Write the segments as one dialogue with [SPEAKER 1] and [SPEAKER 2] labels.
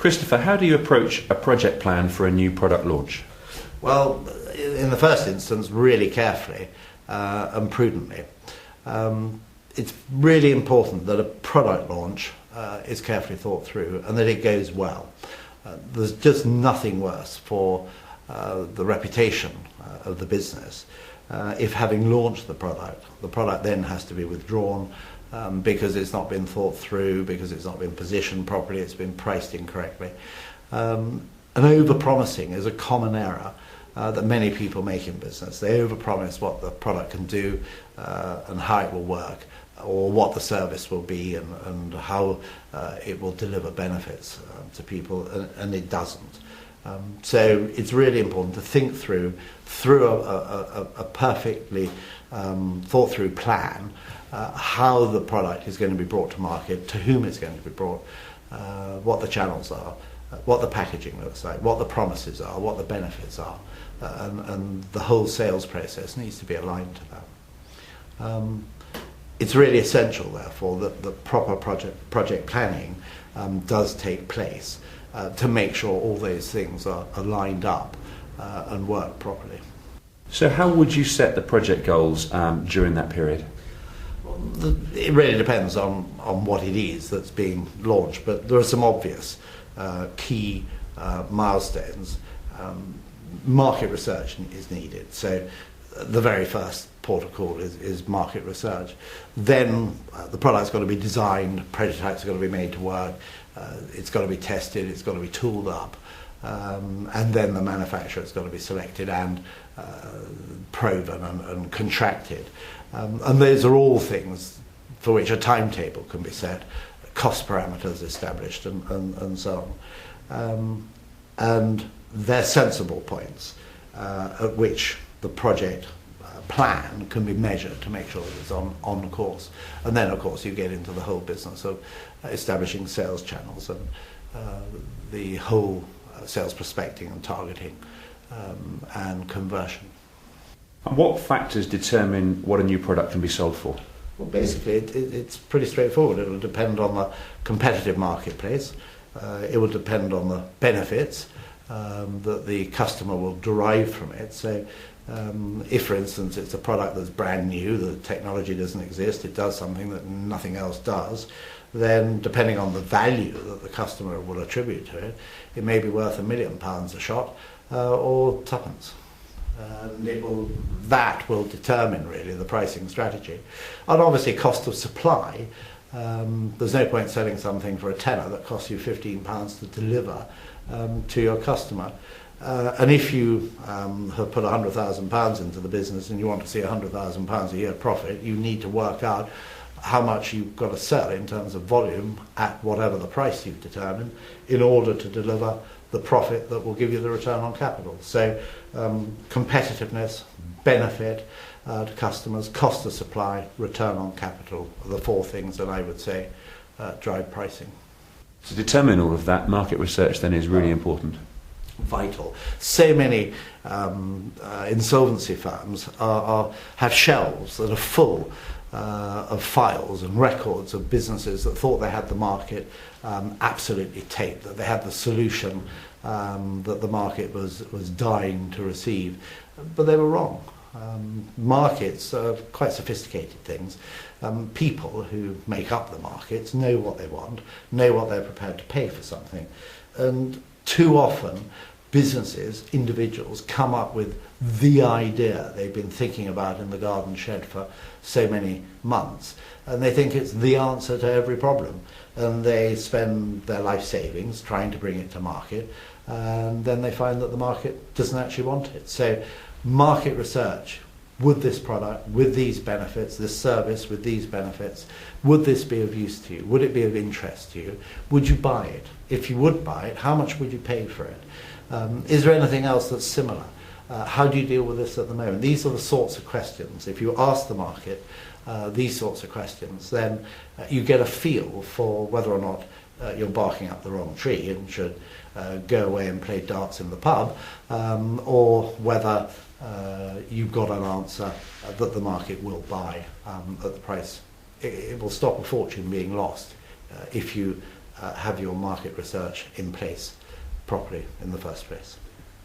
[SPEAKER 1] Christopher, how do you approach a project plan for a new product launch?
[SPEAKER 2] Well, in the first instance, really carefully and prudently. It's really important that a product launch is carefully thought through and that it goes well. There's just nothing worse for the reputation of the business if, having launched the product then has to be withdrawn because it's not been thought through, because it's not been positioned properly, it's been priced incorrectly. And over-promising is a common error that many people make in business. They overpromise what the product can do and how it will work, or what the service will be and how it will deliver benefits to people, and it doesn't. So it's really important to think through a perfectly thought through plan how the product is going to be brought to market, to whom it's going to be brought, what the channels are, what the packaging looks like, what the promises are, what the benefits are, and the whole sales process needs to be aligned to that. It's really essential, therefore, that the proper project planning does take place to make sure all those things are lined up and work properly.
[SPEAKER 1] So how would you set the project goals during that period?
[SPEAKER 2] Well, it really depends on what it is that's being launched, but there are some obvious key milestones. Market research is needed. So the very first port of call is market research. Then the product's got to be designed, prototypes are going to be made to work, it's got to be tested, it's got to be tooled up, and then the manufacturer's got to be selected and proven and contracted. And those are all things for which a timetable can be set, cost parameters established, and so on. And they're sensible points at which the project plan can be measured to make sure that it's on course. And then, of course, you get into the whole business of establishing sales channels and the whole sales prospecting and targeting and conversion.
[SPEAKER 1] And what factors determine what a new product can be sold for?
[SPEAKER 2] Well, basically, it's pretty straightforward. It will depend on the competitive marketplace. It will depend on the benefits that the customer will derive from it. So if, for instance, it's a product that's brand new, the technology doesn't exist, it does something that nothing else does, then depending on the value that the customer will attribute to it, it may be worth £1 million a shot or tuppence. And that will determine really the pricing strategy. And obviously cost of supply. There's no point selling something for a tenner that costs you £15 to deliver to your customer. And if you have put £100,000 into the business and you want to see £100,000 a year profit, you need to work out how much you've got to sell in terms of volume at whatever the price you've determined in order to deliver the profit that will give you the return on capital. So competitiveness, benefit to customers, cost of supply, return on capital are the four things that I would say drive pricing.
[SPEAKER 1] To determine all of that, market research then is really important.
[SPEAKER 2] Vital. So many insolvency firms have shelves that are full of files and records of businesses that thought they had the market absolutely taped, that they had the solution that the market was dying to receive, but they were wrong. Markets are quite sophisticated things. People who make up the markets know what they want, know what they're prepared to pay for something, and too often businesses, individuals come up with the idea they've been thinking about in the garden shed for so many months, and they think it's the answer to every problem, and they spend their life savings trying to bring it to market, and then they find that the market doesn't actually want it. So market research, would this product with these benefits, this service with these benefits, would this be of use to you? Would it be of interest to you? Would you buy it? If you would buy it, how much would you pay for it? Is there anything else that's similar? How do you deal with this at the moment? These are the sorts of questions. If you ask the market these sorts of questions, then you get a feel for whether or not you're barking up the wrong tree and should go away and play darts in the pub, or whether you've got an answer that the market will buy at the price. It will stop a fortune being lost if you have your market research in place properly in the first place.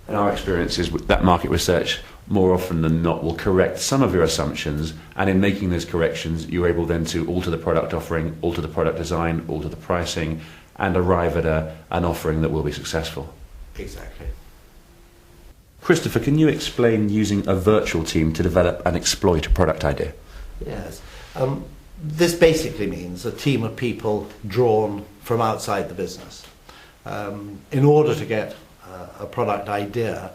[SPEAKER 1] And our experience is that market research, more often than not, will correct some of your assumptions, and in making those corrections, you're able then to alter the product offering, alter the product design, alter the pricing, and arrive at an offering that will be successful.
[SPEAKER 2] Exactly.
[SPEAKER 1] Christopher, can you explain using a virtual team to develop and exploit a product idea?
[SPEAKER 2] Yes. This basically means a team of people drawn from outside the business. In order to get a product idea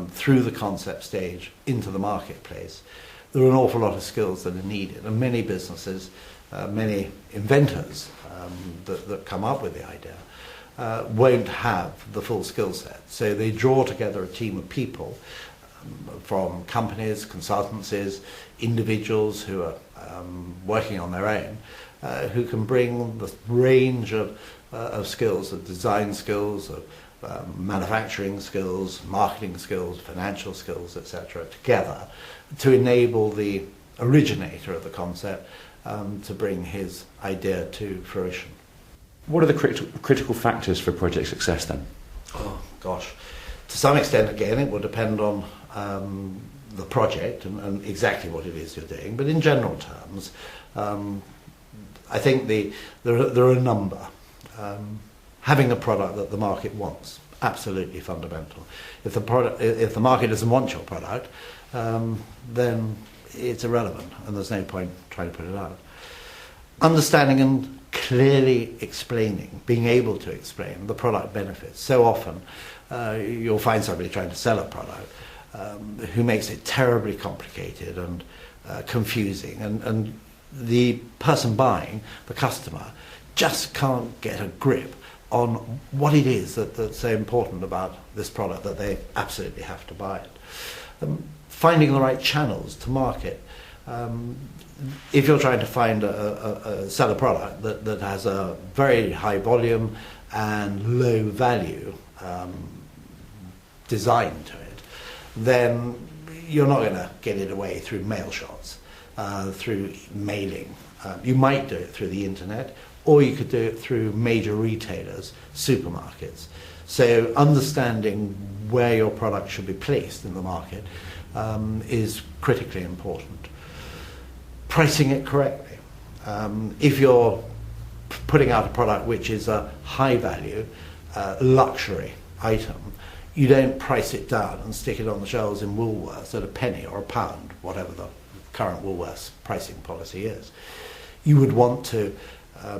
[SPEAKER 2] through the concept stage into the marketplace, there are an awful lot of skills that are needed, and many businesses, many inventors that come up with the idea won't have the full skill set. So they draw together a team of people from companies, consultancies, individuals who are working on their own, who can bring the range of skills, of design skills, of manufacturing skills, marketing skills, financial skills, etc., together to enable the originator of the concept to bring his idea to fruition.
[SPEAKER 1] What are the critical factors for project success then?
[SPEAKER 2] Oh gosh, to some extent again it will depend on the project and exactly what it is you're doing, but in general terms I think there are a number. Having a product that the market wants, absolutely fundamental. If the market doesn't want your product, then it's irrelevant and there's no point trying to put it out. Understanding and clearly explaining, being able to explain the product benefits. So often you'll find somebody trying to sell a product who makes it terribly complicated and confusing, and the person buying, the customer, just can't get a grip on what it is that's so important about this product that they absolutely have to buy it. Finding the right channels to market. If you're trying to sell a product that has a very high volume and low value design to it, then you're not going to get it away through mail shots, through mailing. You might do it through the internet, or you could do it through major retailers, supermarkets. So understanding where your product should be placed in the market is critically important. Pricing it correctly. If you're putting out a product which is a high value, luxury item, you don't price it down and stick it on the shelves in Woolworths at a penny or a pound, whatever the current Woolworths pricing policy is. You would want to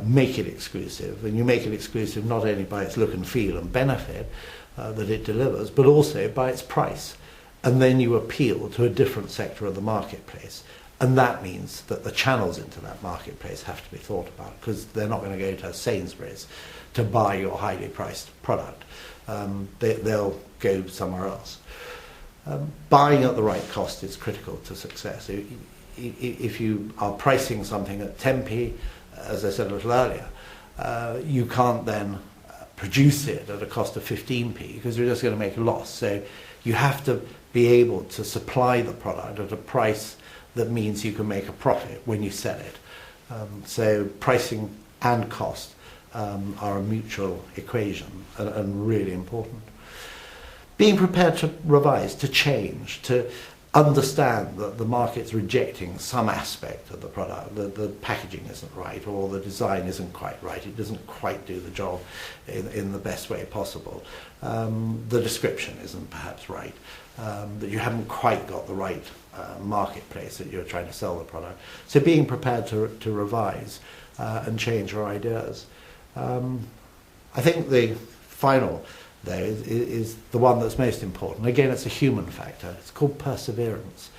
[SPEAKER 2] make it exclusive, and you make it exclusive not only by its look and feel and benefit that it delivers, but also by its price. And then you appeal to a different sector of the marketplace. And that means that the channels into that marketplace have to be thought about, because they're not going to go to Sainsbury's to buy your highly priced product. They'll go somewhere else. Buying at the right cost is critical to success. If you are pricing something at 10p, as I said a little earlier, you can't then produce it at a cost of 15p, because you're just going to make a loss. So you have to be able to supply the product at a price that means you can make a profit when you sell it. So pricing and cost are a mutual equation and really important. Being prepared to revise, to change, to understand that the market's rejecting some aspect of the product, the packaging isn't right, or the design isn't quite right, it doesn't quite do the job in the best way possible. The description isn't perhaps right, that you haven't quite got the right marketplace that you're trying to sell the product. So being prepared to revise and change your ideas. I think the final there is the one that's most important. Again, it's a human factor. It's called perseverance.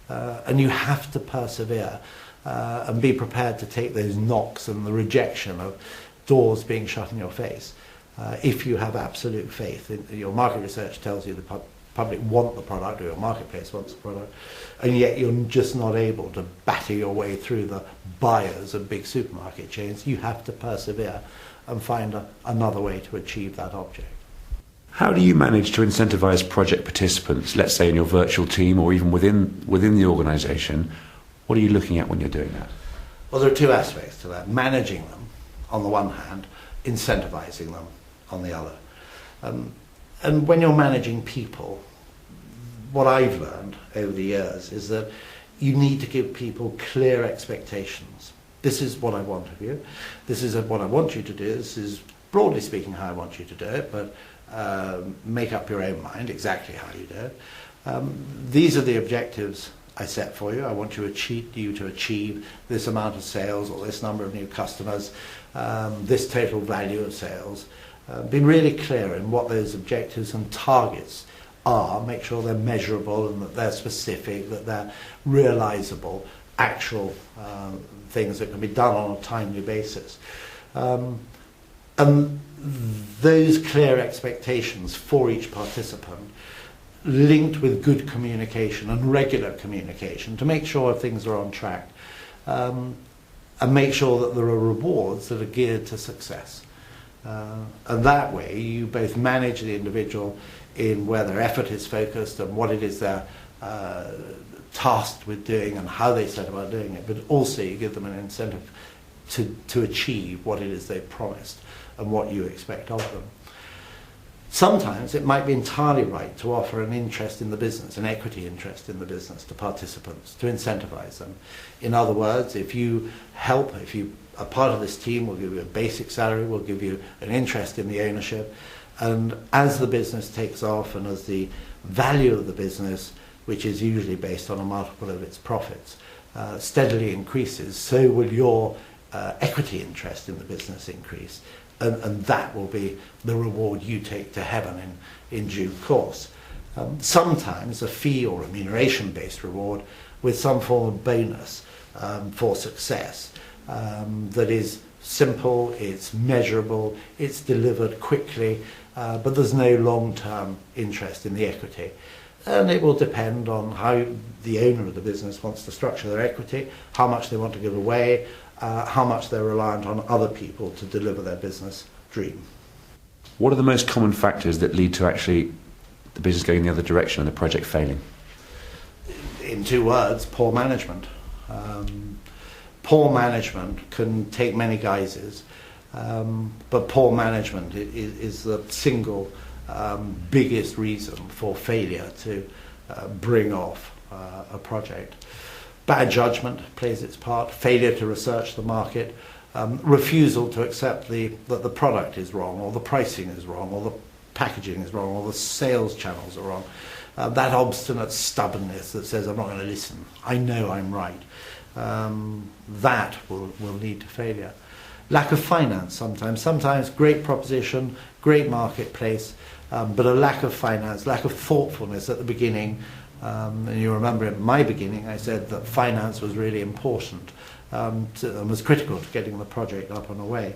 [SPEAKER 2] And you have to persevere and be prepared to take those knocks and the rejection of doors being shut in your face. If you have absolute faith, your market research tells you the public want the product, or your marketplace wants the product, and yet you're just not able to batter your way through the buyers of big supermarket chains, you have to persevere and find another way to achieve that object.
[SPEAKER 1] How do you manage to incentivize project participants, let's say in your virtual team or even within the organisation? What are you looking at when you're doing that?
[SPEAKER 2] Well, there are two aspects to that. Managing them, on the one hand, incentivizing them on the other. And when you're managing people, what I've learned over the years is that you need to give people clear expectations. This is what I want of you. This is what I want you to do. This is, broadly speaking, how I want you to do it, but make up your own mind exactly how you do it. These are the objectives I set for you. I want you to achieve this amount of sales or this number of new customers, this total value of sales. Be really clear in what those objectives and targets are. Make sure they're measurable and that they're specific, that they're realizable, actual things that can be done on a timely basis. And those clear expectations for each participant, linked with good communication and regular communication to make sure things are on track, and make sure that there are rewards that are geared to success. And that way you both manage the individual in where their effort is focused and what it is they're tasked with doing and how they set about doing it, but also you give them an incentive to achieve what it is they've promised and what you expect of them. Sometimes it might be entirely right to offer an interest in the business, an equity interest in the business to participants, to incentivize them. In other words, if you are part of this team, we'll give you a basic salary, we'll give you an interest in the ownership, and as the business takes off and as the value of the business, which is usually based on a multiple of its profits, steadily increases, so will your equity interest in the business increase. And that will be the reward you take to heaven in due course. Sometimes a fee or remuneration-based reward with some form of bonus for success that is simple, it's measurable, it's delivered quickly, but there's no long-term interest in the equity. And it will depend on how the owner of the business wants to structure their equity, how much they want to give away, how much they're reliant on other people to deliver their business dream.
[SPEAKER 1] What are the most common factors that lead to actually the business going the other direction and the project failing?
[SPEAKER 2] In 2 words, poor management. Poor management can take many guises, but poor management is the single biggest reason for failure to bring off a project. Bad judgment plays its part, failure to research the market, refusal to accept that the product is wrong, or the pricing is wrong, or the packaging is wrong, or the sales channels are wrong. That obstinate stubbornness that says, I'm not going to listen, I know I'm right. That will lead to failure. Lack of finance sometimes great proposition, great marketplace, but a lack of finance, lack of thoughtfulness at the beginning. And you remember at my beginning I said that finance was really important and was critical to getting the project up and away.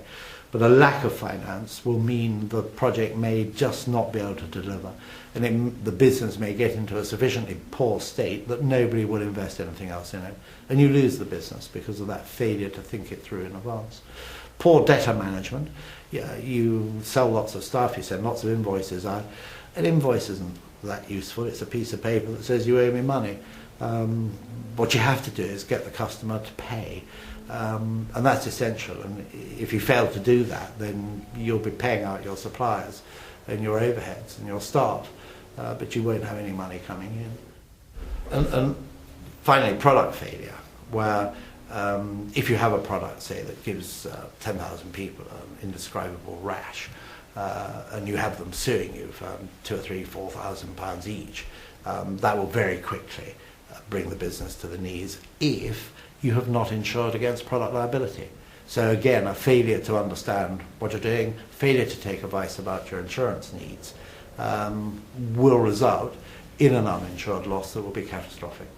[SPEAKER 2] But a lack of finance will mean the project may just not be able to deliver, and the business may get into a sufficiently poor state that nobody will invest anything else in it, and you lose the business because of that failure to think it through in advance. Poor debtor management. Yeah, you sell lots of stuff, you send lots of invoices out. An invoice isn't that useful. It's a piece of paper that says you owe me money. What you have to do is get the customer to pay, and that's essential. And if you fail to do that, then you'll be paying out your suppliers and your overheads and your staff, but you won't have any money coming in. And finally, product failure, where if you have a product, say, that gives 10,000 people an indescribable rash, and you have them suing you for £2,000 or £3,000, £4,000 each, that will very quickly bring the business to the knees if you have not insured against product liability. So again, a failure to understand what you're doing, failure to take advice about your insurance needs, will result in an uninsured loss that will be catastrophic.